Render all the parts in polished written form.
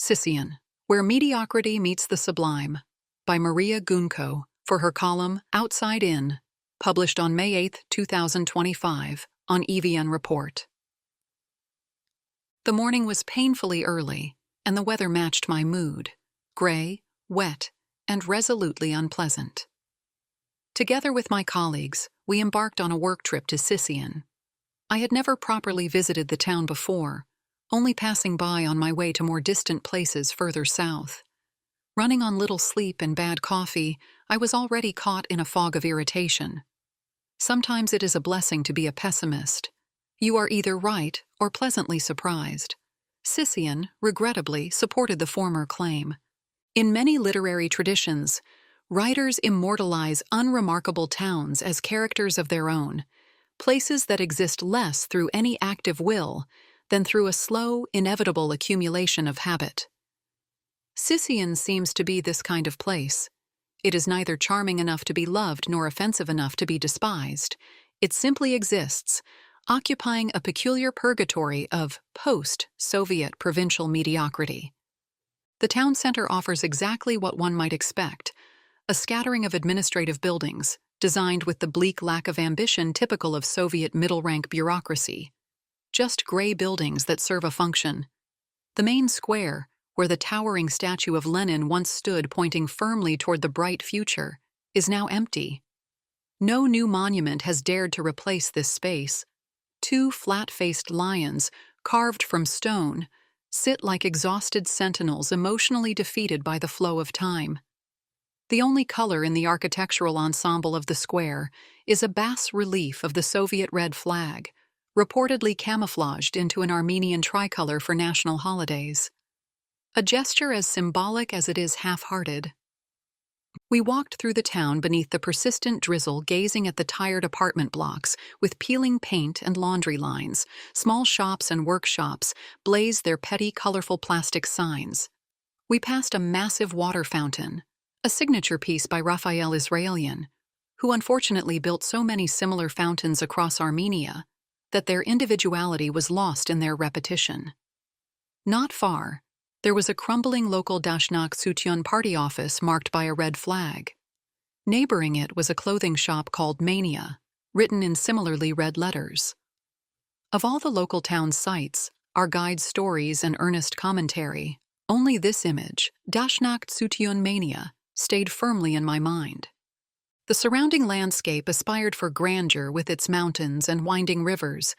Sisian, Where Mediocrity Meets the Sublime, by Maria Gunko, for her column Outside In, published on May 8, 2025, on EVN Report. The morning was painfully early, and the weather matched my mood: gray, wet, and resolutely unpleasant. Together with my colleagues, we embarked on a work trip to Sisian. I had never properly visited the town before, only passing by on my way to more distant places further south. Running on little sleep and bad coffee, I was already caught in a fog of irritation. Sometimes it is a blessing to be a pessimist. You are either right or pleasantly surprised. Sisian, regrettably, supported the former claim. In many literary traditions, writers immortalize unremarkable towns as characters of their own, places that exist less through any active will than through a slow, inevitable accumulation of habit. Sisian seems to be this kind of place. It is neither charming enough to be loved nor offensive enough to be despised. It simply exists, occupying a peculiar purgatory of post-Soviet provincial mediocrity. The town center offers exactly what one might expect: a scattering of administrative buildings, designed with the bleak lack of ambition typical of Soviet middle-rank bureaucracy. Just gray buildings that serve a function. The main square, where the towering statue of Lenin once stood pointing firmly toward the bright future, is now empty. No new monument has dared to replace this space. Two flat-faced lions, carved from stone, sit like exhausted sentinels emotionally defeated by the flow of time. The only color in the architectural ensemble of the square is a bas-relief of the Soviet red flag, reportedly camouflaged into an Armenian tricolor for national holidays. A gesture as symbolic as it is half-hearted. We walked through the town beneath the persistent drizzle, gazing at the tired apartment blocks with peeling paint and laundry lines. Small shops and workshops blazed their petty, colorful plastic signs. We passed a massive water fountain, a signature piece by Raphael Israelian, who unfortunately built so many similar fountains across Armenia that their individuality was lost in their repetition. Not far, there was a crumbling local Dashnak Sutyon party office marked by a red flag. Neighboring it was a clothing shop called Mania, written in similarly red letters. Of all the local town sights, our guide's stories and earnest commentary, only this image, Dashnak Sutyon Mania, stayed firmly in my mind. The surrounding landscape aspired for grandeur with its mountains and winding rivers,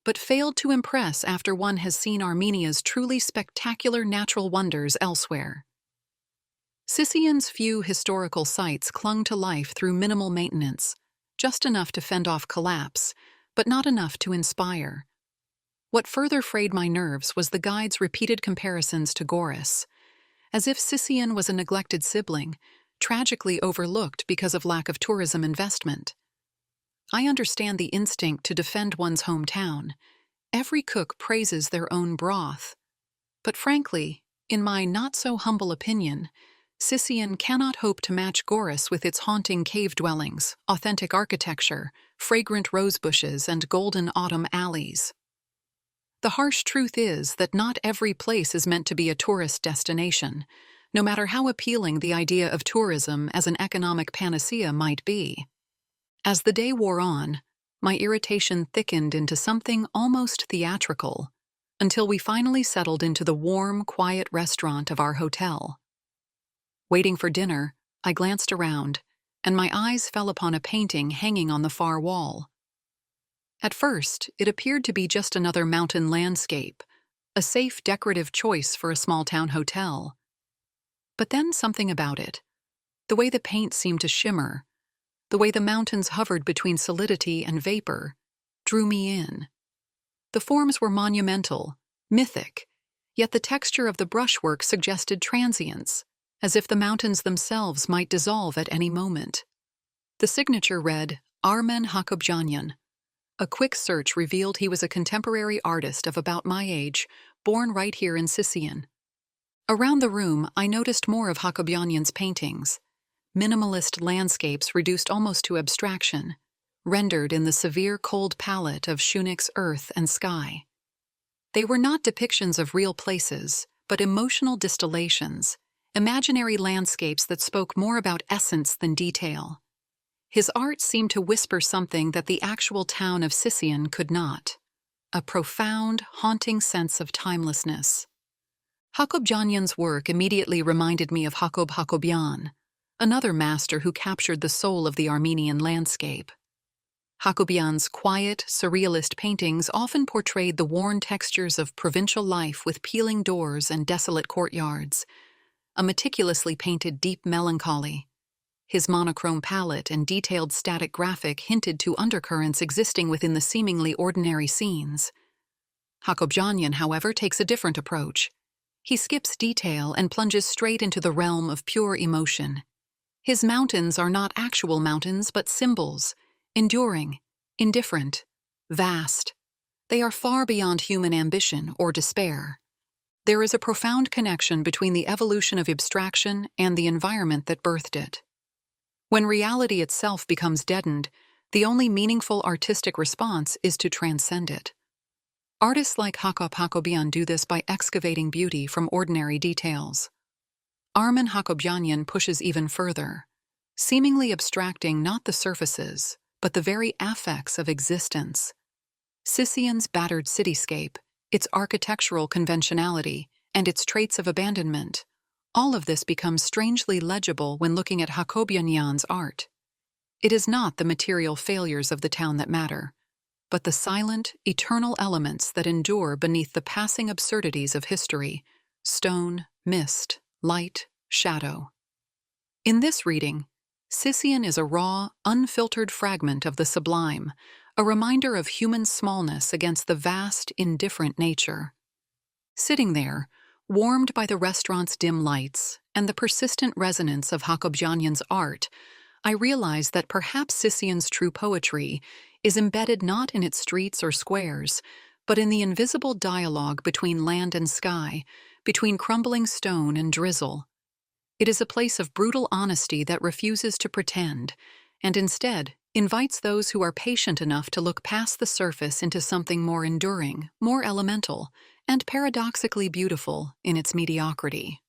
but failed to impress after one has seen Armenia's truly spectacular natural wonders elsewhere. Sisian's few historical sites clung to life through minimal maintenance, just enough to fend off collapse, but not enough to inspire. What further frayed my nerves was the guide's repeated comparisons to Goris, as if Sisian was a neglected sibling, tragically overlooked because of lack of tourism investment. I understand the instinct to defend one's hometown. Every cook praises their own broth. But frankly, in my not-so-humble opinion, Sisian cannot hope to match Goris with its haunting cave dwellings, authentic architecture, fragrant rose bushes, and golden autumn alleys. The harsh truth is that not every place is meant to be a tourist destination, no matter how appealing the idea of tourism as an economic panacea might be. As the day wore on, my irritation thickened into something almost theatrical, until we finally settled into the warm, quiet restaurant of our hotel. Waiting for dinner, I glanced around, and my eyes fell upon a painting hanging on the far wall. At first, it appeared to be just another mountain landscape, a safe decorative choice for a small-town hotel. But then something about it, the way the paint seemed to shimmer, the way the mountains hovered between solidity and vapor, drew me in. The forms were monumental, mythic, yet the texture of the brushwork suggested transience, as if the mountains themselves might dissolve at any moment. The signature read, Armen Hakobjanyan. A quick search revealed he was a contemporary artist of about my age, born right here in Sisian. Around the room, I noticed more of Hakobjanyan's paintings. Minimalist landscapes reduced almost to abstraction, rendered in the severe cold palette of Shunik's earth and sky. They were not depictions of real places, but emotional distillations, imaginary landscapes that spoke more about essence than detail. His art seemed to whisper something that the actual town of Sisian could not, a profound, haunting sense of timelessness. Hakobjanyan's work immediately reminded me of Armen Hakobjanyan, another master who captured the soul of the Armenian landscape. Hakobjanyan's quiet, surrealist paintings often portrayed the worn textures of provincial life with peeling doors and desolate courtyards, a meticulously painted deep melancholy. His monochrome palette and detailed static graphic hinted to undercurrents existing within the seemingly ordinary scenes. Hakobjanyan, however, takes a different approach. He skips detail and plunges straight into the realm of pure emotion. His mountains are not actual mountains, but symbols, enduring, indifferent, vast. They are far beyond human ambition or despair. There is a profound connection between the evolution of abstraction and the environment that birthed it. When reality itself becomes deadened, the only meaningful artistic response is to transcend it. Artists like Armen Hakobjanyan do this by excavating beauty from ordinary details. Armen Hakobjanyan pushes even further, seemingly abstracting not the surfaces, but the very affects of existence. Sisian's battered cityscape, its architectural conventionality, and its traits of abandonment, all of this becomes strangely legible when looking at Hakobjanyan's art. It is not the material failures of the town that matter, but the silent, eternal elements that endure beneath the passing absurdities of history: stone, mist, light, shadow. In this reading, Sisian is a raw, unfiltered fragment of the sublime, a reminder of human smallness against the vast, indifferent nature. Sitting there, warmed by the restaurant's dim lights and the persistent resonance of Hakobjanyan's art, I realize that perhaps Sisian's true poetry is embedded not in its streets or squares, but in the invisible dialogue between land and sky, between crumbling stone and drizzle. It is a place of brutal honesty that refuses to pretend, and instead invites those who are patient enough to look past the surface into something more enduring, more elemental, and paradoxically beautiful in its mediocrity.